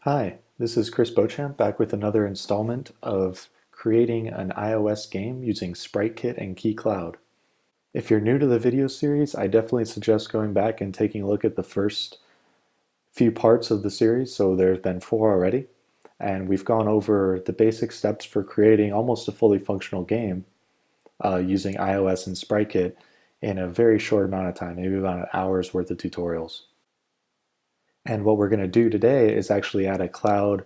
Hi, this is Chris Beauchamp back with another installment of creating an iOS game using SpriteKit and Kii Cloud. If you're new to the video series, I definitely suggest going back and taking a look at the first few parts of the series. So there's been 4 already, and we've gone over the basic steps for creating almost a fully functional game using iOS and SpriteKit in a very short amount of time, maybe about an hour's worth of tutorials. And what we're going to do today is actually add a cloud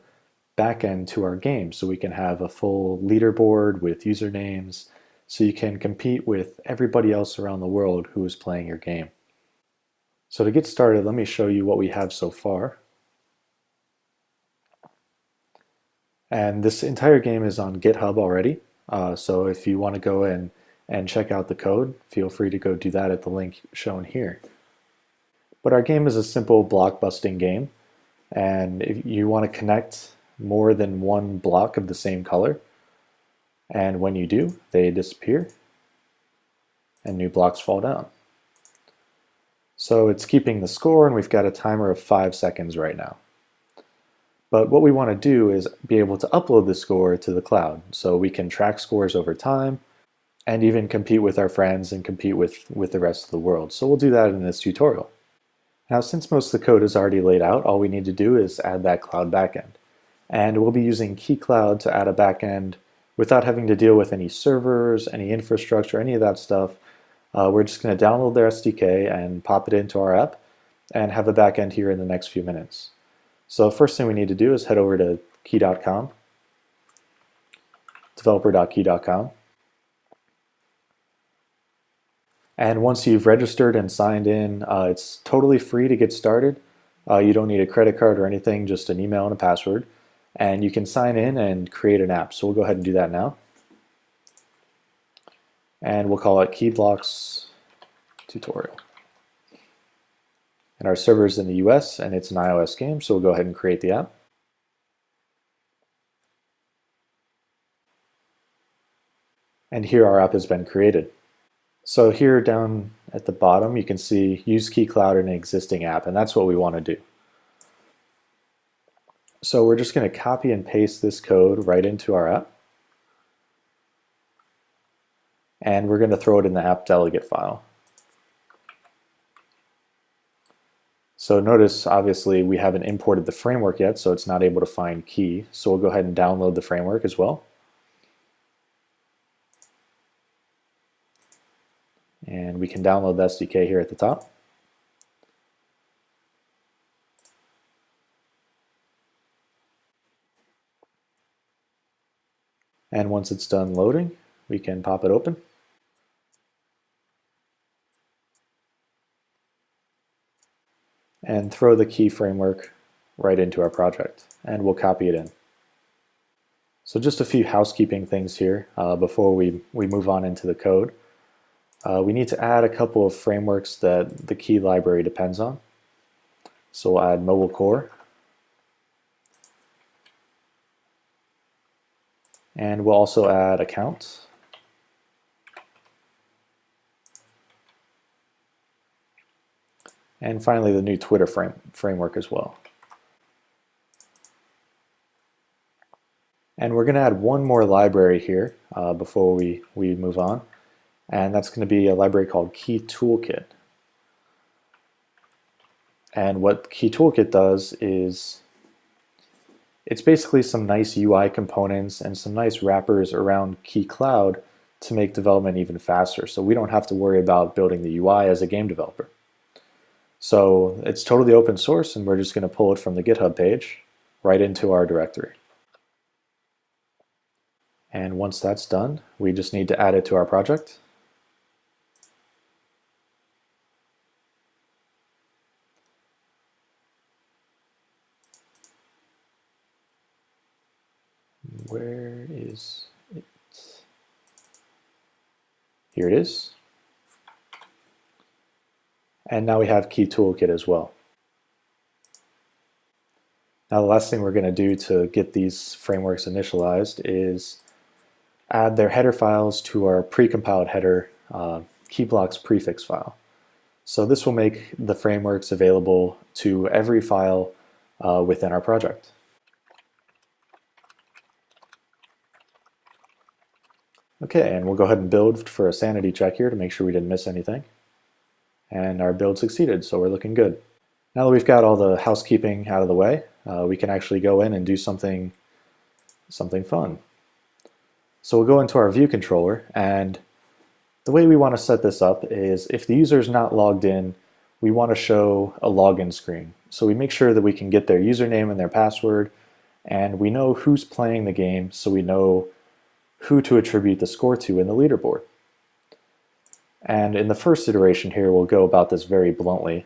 backend to our game so we can have a full leaderboard with usernames so you can compete with everybody else around the world who is playing your game. So to get started, let me show you what we have so far. And this entire game is on GitHub already. So if you want to go in and check out the code, feel free to go do that at the link shown here. But our game is a simple block busting game, and if you want to connect more than one block of the same color, and when you do, they disappear and new blocks fall down. So it's keeping the score, and we've got a timer of 5 seconds right now. But what we want to do is be able to upload the score to the cloud so we can track scores over time and even compete with our friends and compete with the rest of the world. So we'll do that in this tutorial. Now, since most of the code is already laid out, all we need to do is add that cloud backend. And we'll be using Kii Cloud to add a backend without having to deal with any servers, any infrastructure, any of that stuff. We're just going to download their SDK and pop it into our app and have a backend here in the next few minutes. So first thing we need to do is head over to kii.com, developer.kii.com. And once you've registered and signed in, it's totally free to get started. You don't need a credit card or anything, just an email and a password. And you can sign in and create an app. So we'll go ahead and do that now. And we'll call it Kii Blocks Tutorial. And our server's in the US, and it's an iOS game, so we'll go ahead and create the app. And here our app has been created. So here down at the bottom, you can see use Kii Cloud in an existing app, and that's what we want to do. So we're just going to copy and paste this code right into our app. And we're going to throw it in the app delegate file. So notice, obviously, we haven't imported the framework yet, so it's not able to find Kii. So we'll go ahead and download the framework as well. And we can download the SDK here at the top. And once it's done loading, we can pop it open. And throw the Kii framework right into our project. And we'll copy it in. So just a few housekeeping things here before we move on into the code. We need to add a couple of frameworks that the Kii library depends on. So we'll add Mobile Core. And we'll also add Account. And finally, the new Twitter framework as well. And we're going to add one more library here before we move on. And that's going to be a library called Kii Toolkit. And what Kii Toolkit does is it's basically some nice UI components and some nice wrappers around Kii Cloud to make development even faster. So we don't have to worry about building the UI as a game developer. So it's totally open source, and we're just going to pull it from the GitHub page right into our directory. And once that's done, we just need to add it to our project. Where is it? Here it is. And now we have Kii Toolkit as well. Now the last thing we're going to do to get these frameworks initialized is add their header files to our precompiled header Kii blocks prefix file. So this will make the frameworks available to every file within our project. Okay, and we'll go ahead and build for a sanity check here to make sure we didn't miss anything. And our build succeeded, so we're looking good. Now that we've got all the housekeeping out of the way, we can actually go in and do something fun. So we'll go into our view controller, and the way we want to set this up is if the user is not logged in, we want to show a login screen. So we make sure that we can get their username and their password, and we know who's playing the game, so we know who to attribute the score to in the leaderboard. And in the first iteration here, we'll go about this very bluntly.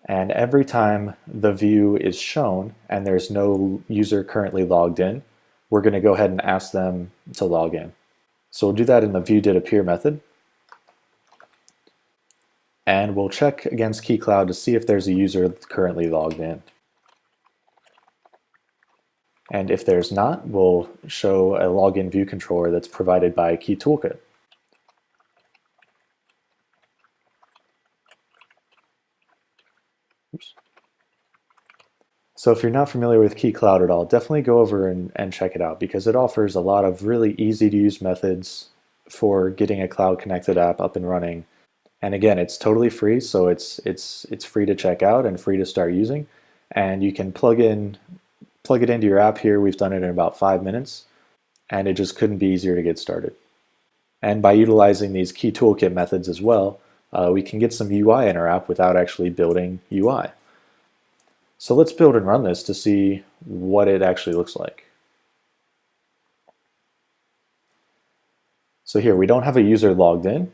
And every time the view is shown and there's no user currently logged in, we're going to go ahead and ask them to log in. So we'll do that in the viewDidAppear method. And we'll check against Kii Cloud to see if there's a user currently logged in. And if there's not, we'll show a login view controller that's provided by Kii Toolkit. Oops. So if you're not familiar with Kii Cloud at all, definitely go over and check it out, because it offers a lot of really easy to use methods for getting a cloud connected app up and running. And again, it's totally free, so it's free to check out and free to start using. And you can plug it into your app here. We've done it in about 5 minutes, and it just couldn't be easier to get started. And by utilizing these Kii Toolkit methods as well, we can get some UI in our app without actually building UI. So let's build and run this to see what it actually looks like. So here, we don't have a user logged in,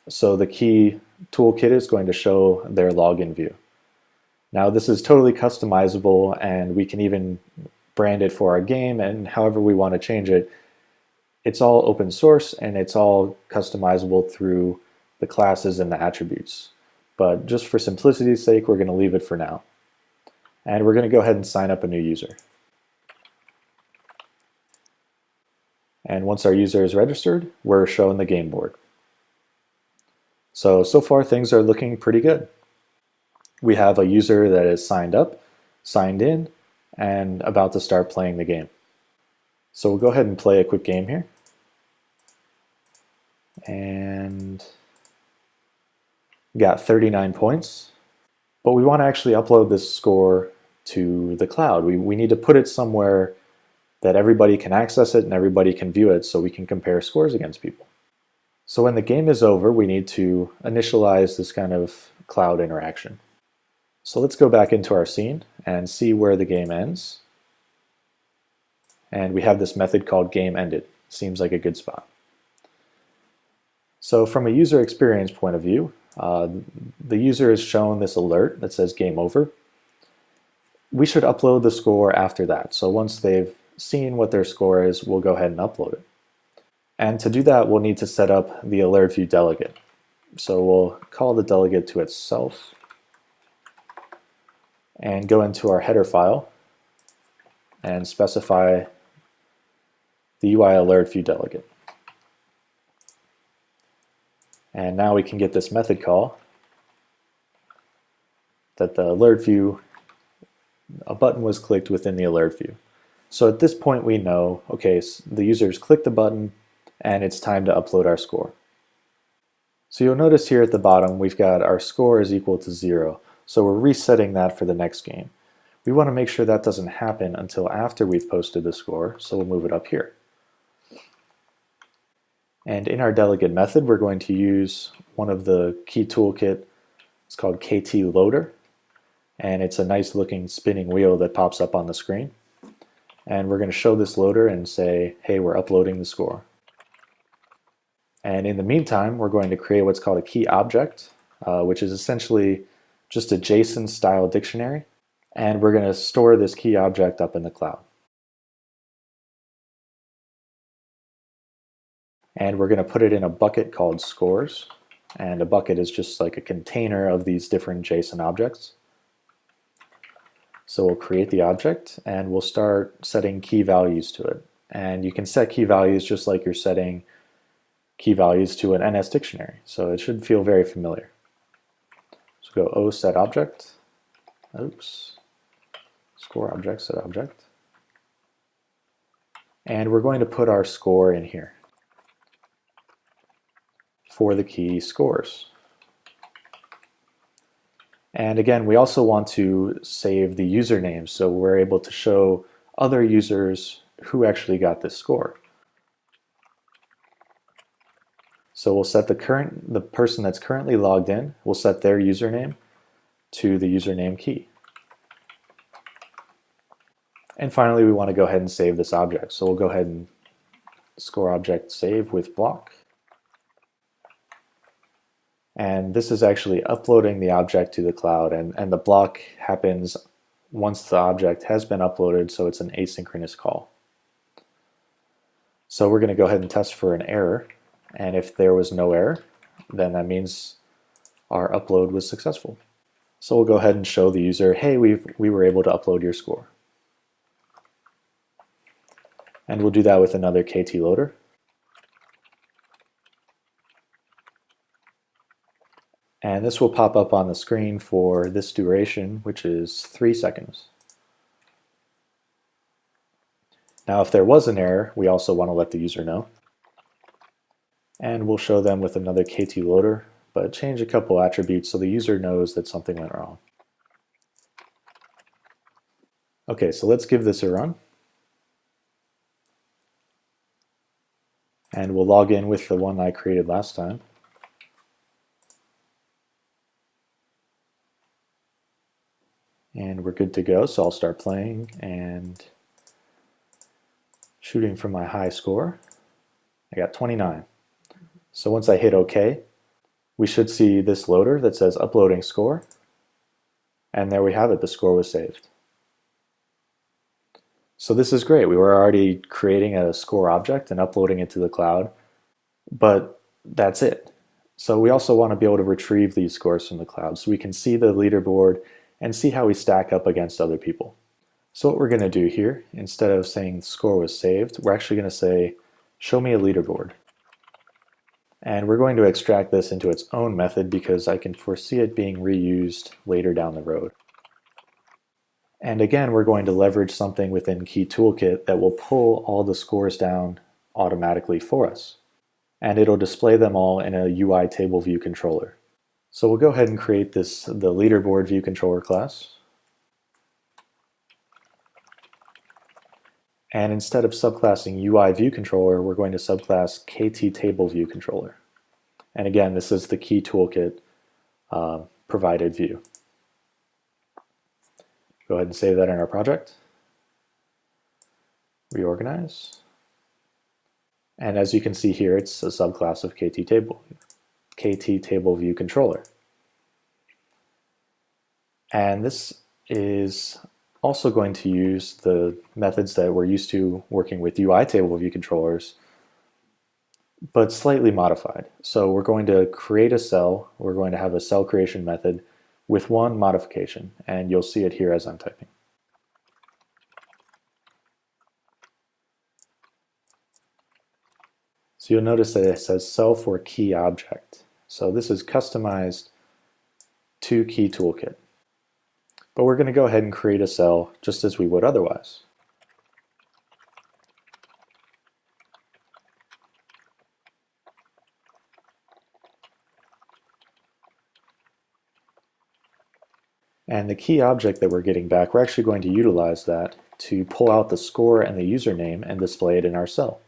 so the Kii Toolkit is going to show their login view. Now this is totally customizable, and we can even brand it for our game and however we want to change it. It's all open source and it's all customizable through the classes and the attributes. But just for simplicity's sake, we're going to leave it for now. And we're going to go ahead and sign up a new user. And once our user is registered, we're shown the game board. So far things are looking pretty good. We have a user that is signed up, signed in, and about to start playing the game. So we'll go ahead and play a quick game here. And got 39 points. But we want to actually upload this score to the cloud. We need to put it somewhere that everybody can access it and everybody can view it so we can compare scores against people. So when the game is over, we need to initialize this kind of cloud interaction. So let's go back into our scene and see where the game ends. And we have this method called gameEnded. Seems like a good spot. So from a user experience point of view, the user is shown this alert that says game over. We should upload the score after that. So once they've seen what their score is, we'll go ahead and upload it. And to do that, we'll need to set up the alert view delegate. So we'll call the delegate to itself and go into our header file and specify the UI alert view delegate. And now we can get this method call that the alert view, a button was clicked within the alert view. So at this point we know, okay, so the user's clicked the button and it's time to upload our score. So you'll notice here at the bottom we've got our score is equal to 0. So we're resetting that for the next game. We want to make sure that doesn't happen until after we've posted the score, so we'll move it up here. And in our delegate method, we're going to use one of the Kii Toolkit. It's called KT Loader, and it's a nice looking spinning wheel that pops up on the screen. And we're going to show this loader and say, hey, we're uploading the score. And in the meantime, we're going to create what's called a key object, which is essentially just a JSON style dictionary. And we're going to store this key object up in the cloud. And we're going to put it in a bucket called scores. And a bucket is just like a container of these different JSON objects. So we'll create the object and we'll start setting key values to it. And you can set key values just like you're setting key values to an NS dictionary. So it should feel very familiar. So go O set object. Oops. Score object, set object. And we're going to put our score in here. for the key scores. And again, we also want to save the username so we're able to show other users who actually got this score. So we'll set the person that's currently logged in, we'll set their username to the username key. And finally, we want to go ahead and save this object. So we'll go ahead and score object save with block. And this is actually uploading the object to the cloud, and the block happens once the object has been uploaded, so it's an asynchronous call. So we're going to go ahead and test for an error, and if there was no error, then that means our upload was successful. So we'll go ahead and show the user, hey, we were able to upload your score. And we'll do that with another KT loader. And this will pop up on the screen for this duration, which is 3 seconds. Now, if there was an error, we also want to let the user know. And we'll show them with another KT loader, but change a couple attributes so the user knows that something went wrong. Okay, so let's give this a run. And we'll log in with the one I created last time. And we're good to go, so I'll start playing and shooting for my high score. I got 29. So once I hit OK, we should see this loader that says uploading score. And there we have it, the score was saved. So this is great. We were already creating a score object and uploading it to the cloud, but that's it. So we also want to be able to retrieve these scores from the cloud so we can see the leaderboard and see how we stack up against other people. So what we're going to do here, instead of saying score was saved, we're actually going to say, show me a leaderboard. And we're going to extract this into its own method because I can foresee it being reused later down the road. And again, we're going to leverage something within Kii Toolkit that will pull all the scores down automatically for us. And it'll display them all in a UI table view controller. So we'll go ahead and create the leaderboard view controller class. And instead of subclassing UI view controller, we're going to subclass KT table view controller. And again, this is the Kii Toolkit provided view. Go ahead and save that in our project. Reorganize. And as you can see here, it's a subclass of KT table view controller. And this is also going to use the methods that we're used to working with UI table view controllers, but slightly modified. So we're going to create a cell. We're going to have a cell creation method with one modification, and you'll see it here as I'm typing. So you'll notice that it says cell for key object. So this is customized to Kii Toolkit. But we're going to go ahead and create a cell just as we would otherwise. And the key object that we're getting back, we're actually going to utilize that to pull out the score and the username and display it in our cell.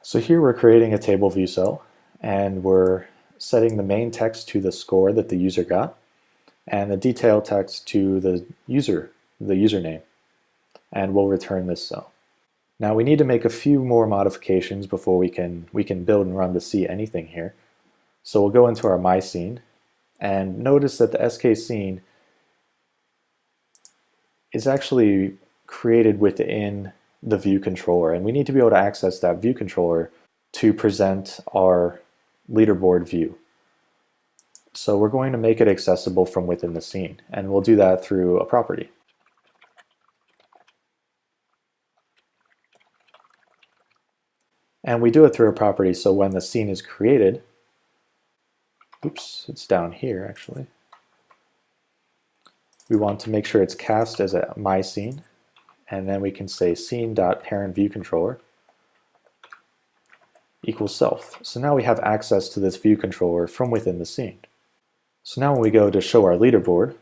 So here we're creating a table view cell, and we're setting the main text to the score that the user got, and the detail text to the username, and we'll return this cell. Now we need to make a few more modifications before we can build and run the see anything here. So we'll go into our my scene, and notice that the SK scene is actually created within the view controller, and we need to be able to access that view controller to present our leaderboard view. So we're going to make it accessible from within the scene, and we'll do that through a property. And we do it through a property so when the scene is created, Oops, it's down here actually. We want to make sure it's cast as a my scene, and then we can say scene.parentViewController equals self. So now we have access to this view controller from within the scene. So now when we go to show our leaderboard,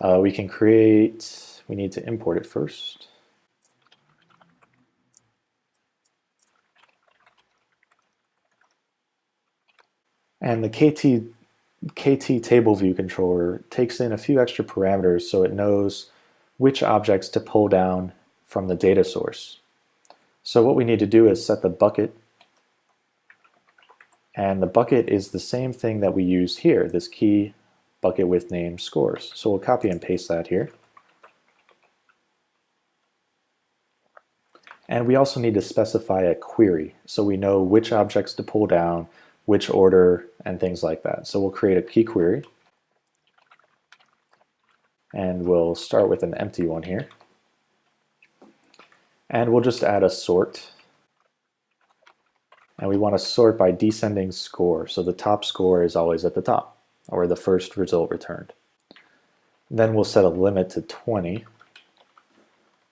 we can create, we need to import it first. And the KT table view controller takes in a few extra parameters so it knows which objects to pull down from the data source. So what we need to do is set the bucket, and the bucket is the same thing that we use here, this key bucket with name scores. So we'll copy and paste that here. And we also need to specify a query so we know which objects to pull down, which order, and things like that. So we'll create a key query, and we'll start with an empty one here. And we'll just add a sort. And we want to sort by descending score, so the top score is always at the top, or the first result returned. Then we'll set a limit to 20,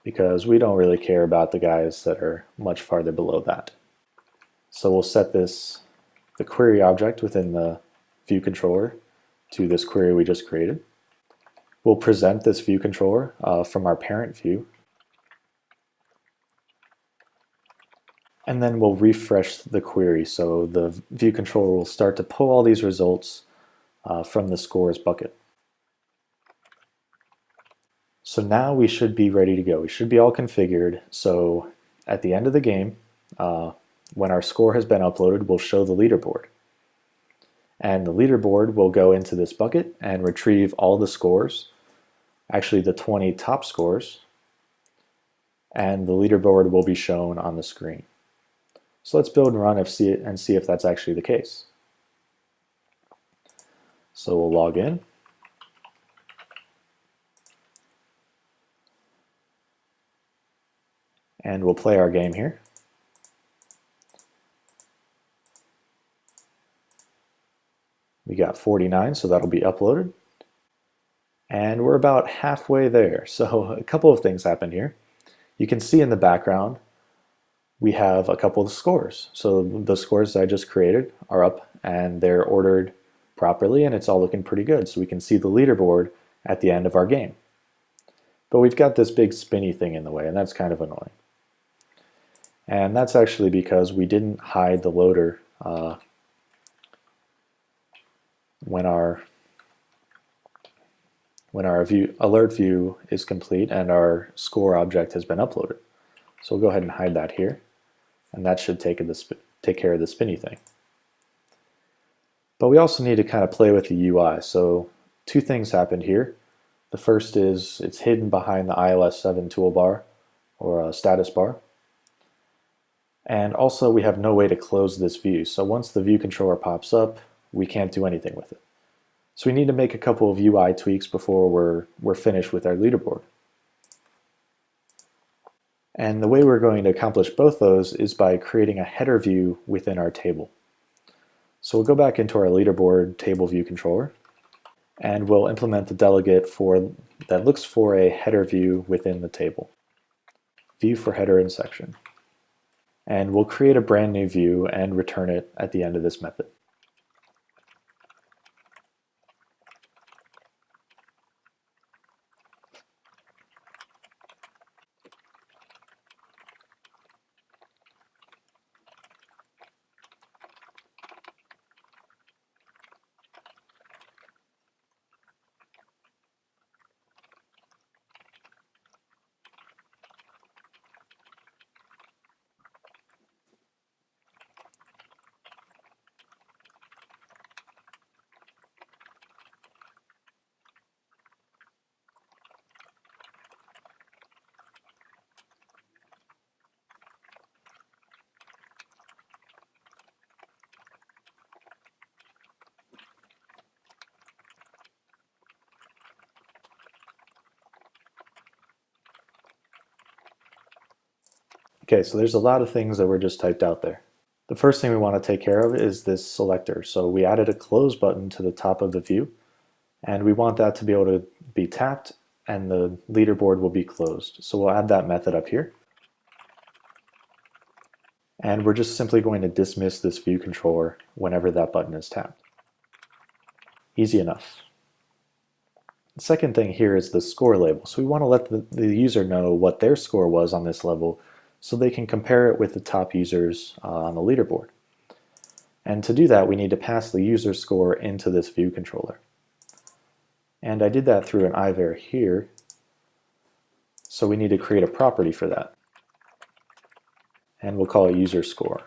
because we don't really care about the guys that are much farther below that. So we'll set this, the query object within the view controller, to this query we just created. We'll present this view controller from our parent view, and then we'll refresh the query, so the view controller will start to pull all these results from the scores bucket. So now we should be ready to go. We should be all configured. So at the end of the game, when our score has been uploaded, we'll show the leaderboard. And the leaderboard will go into this bucket and retrieve all the scores, actually the 20 top scores, and the leaderboard will be shown on the screen. So let's build and run and see if that's actually the case. So we'll log in. And we'll play our game here. We got 49, so that'll be uploaded. And we're about halfway there. So a couple of things happened here. You can see in the background, we have a couple of scores. So the scores that I just created are up and they're ordered properly and it's all looking pretty good. So we can see the leaderboard at the end of our game. But we've got this big spinny thing in the way, and that's kind of annoying. And that's actually because we didn't hide the loader when our alert view is complete and our score object has been uploaded. So we'll go ahead and hide that here, and that should take care of the spinny thing. But we also need to kind of play with the UI. So two things happened here. The first is it's hidden behind the iOS 7 toolbar or a status bar. And also we have no way to close this view. So once the view controller pops up, we can't do anything with it. So we need to make a couple of UI tweaks before we're finished with our leaderboard. And the way we're going to accomplish both those is by creating a header view within our table. So we'll go back into our leaderboard table view controller, and we'll implement the delegate that looks for a header view within the table. View for header and section. And we'll create a brand new view and return it at the end of this method. Okay, so there's a lot of things that were just typed out there. The first thing we want to take care of is this selector. So we added a close button to the top of the view, and we want that to be able to be tapped and the leaderboard will be closed. So we'll add that method up here. And we're just simply going to dismiss this view controller whenever that button is tapped. Easy enough. The second thing here is the score label. So we want to let the user know what their score was on this level so they can compare it with the top users on the leaderboard. And to do that, we need to pass the user score into this view controller. And I did that through an iVar here. So we need to create a property for that. And we'll call it user score.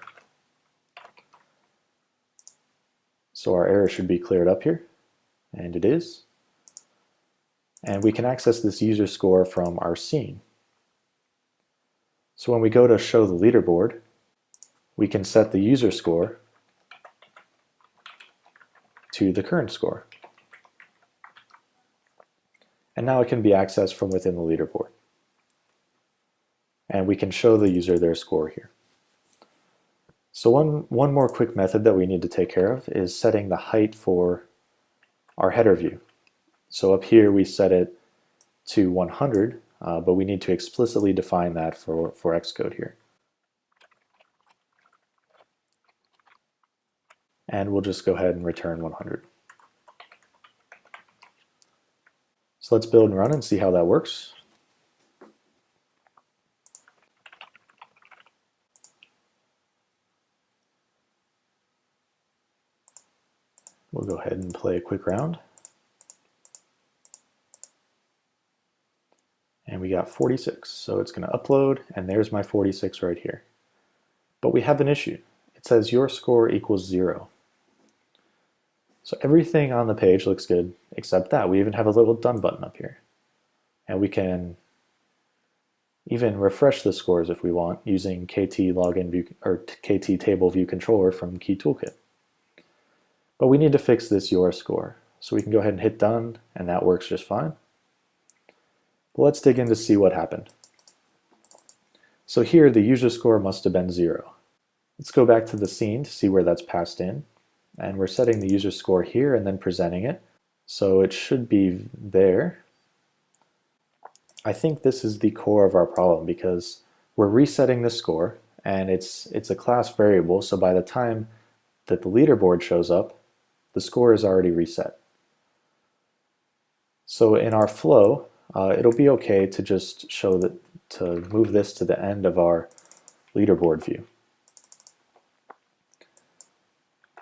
So our error should be cleared up here, and it is. And we can access this user score from our scene. So when we go to show the leaderboard, we can set the user score to the current score. And now it can be accessed from within the leaderboard. And we can show the user their score here. So one more quick method that we need to take care of is setting the height for our header view. So up here we set it to 100, but we need to explicitly define that for Xcode here. And we'll just go ahead and return 100. So let's build and run and see how that works. We'll go ahead and play a quick round. And we got 46, so it's going to upload, and there's my 46 right here. But we have an issue. It says your score equals 0. So everything on the page looks good except that. We even have a little done button up here. And we can even refresh the scores if we want using KT login view or KT table view controller from Kii Toolkit. But we need to fix this your score. So we can go ahead and hit done, and that works just fine. But let's dig in to see what happened. So here the user score must have been 0. Let's go back to the scene to see where that's passed in. And we're setting the user score here and then presenting it. So it should be there. I think this is the core of our problem because we're resetting the score and it's a class variable. So by the time that the leaderboard shows up, the score is already reset. So in our flow, it'll be okay to just show that, to move this to the end of our leaderboard view.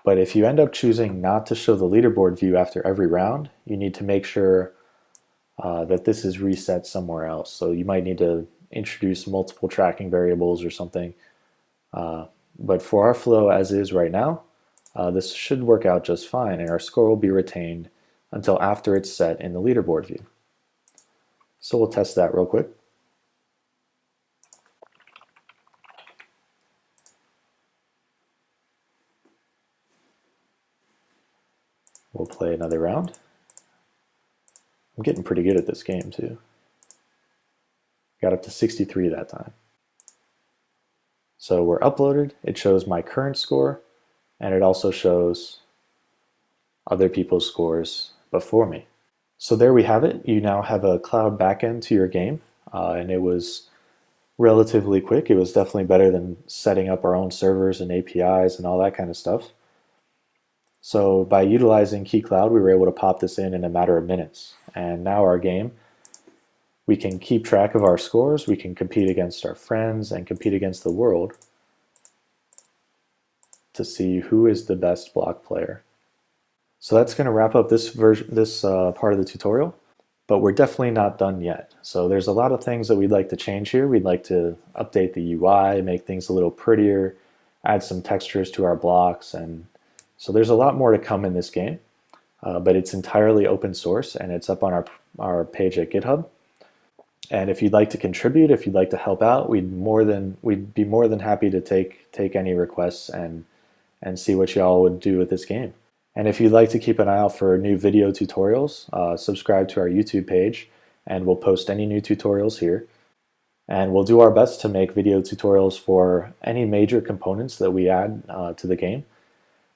But if you end up choosing not to show the leaderboard view after every round, you need to make sure that this is reset somewhere else. So you might need to introduce multiple tracking variables or something. But for our flow as is right now, this should work out just fine, and our score will be retained until after it's set in the leaderboard view. So we'll test that real quick. We'll play another round. I'm getting pretty good at this game too. Got up to 63 that time. So we're uploaded, it shows my current score, and it also shows other people's scores before me. So there we have it. You now have a cloud backend to your game, and it was relatively quick. It was definitely better than setting up our own servers and APIs and all that kind of stuff. So by utilizing Kii Cloud, we were able to pop this in a matter of minutes. And now our game, we can keep track of our scores, we can compete against our friends and compete against the world to see who is the best block player. So that's going to wrap up this part of the tutorial, but we're definitely not done yet. So there's a lot of things that we'd like to change here. We'd like to update the UI, make things a little prettier, add some textures to our blocks, and so there's a lot more to come in this game, but it's entirely open source and it's up on our page at GitHub. And if you'd like to contribute, if you'd like to help out, we'd be more than happy to take any requests and see what y'all would do with this game. And if you'd like to keep an eye out for new video tutorials, subscribe to our YouTube page and we'll post any new tutorials here. And we'll do our best to make video tutorials for any major components that we add to the game.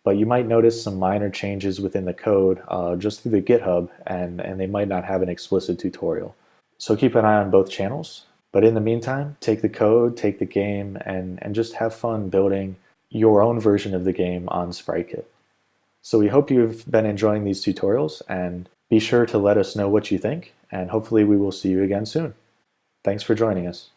But you might notice some minor changes within the code just through the GitHub, and they might not have an explicit tutorial. So keep an eye on both channels. But in the meantime, take the code, take the game, and just have fun building your own version of the game on SpriteKit. So we hope you've been enjoying these tutorials, and be sure to let us know what you think, and hopefully we will see you again soon. Thanks for joining us.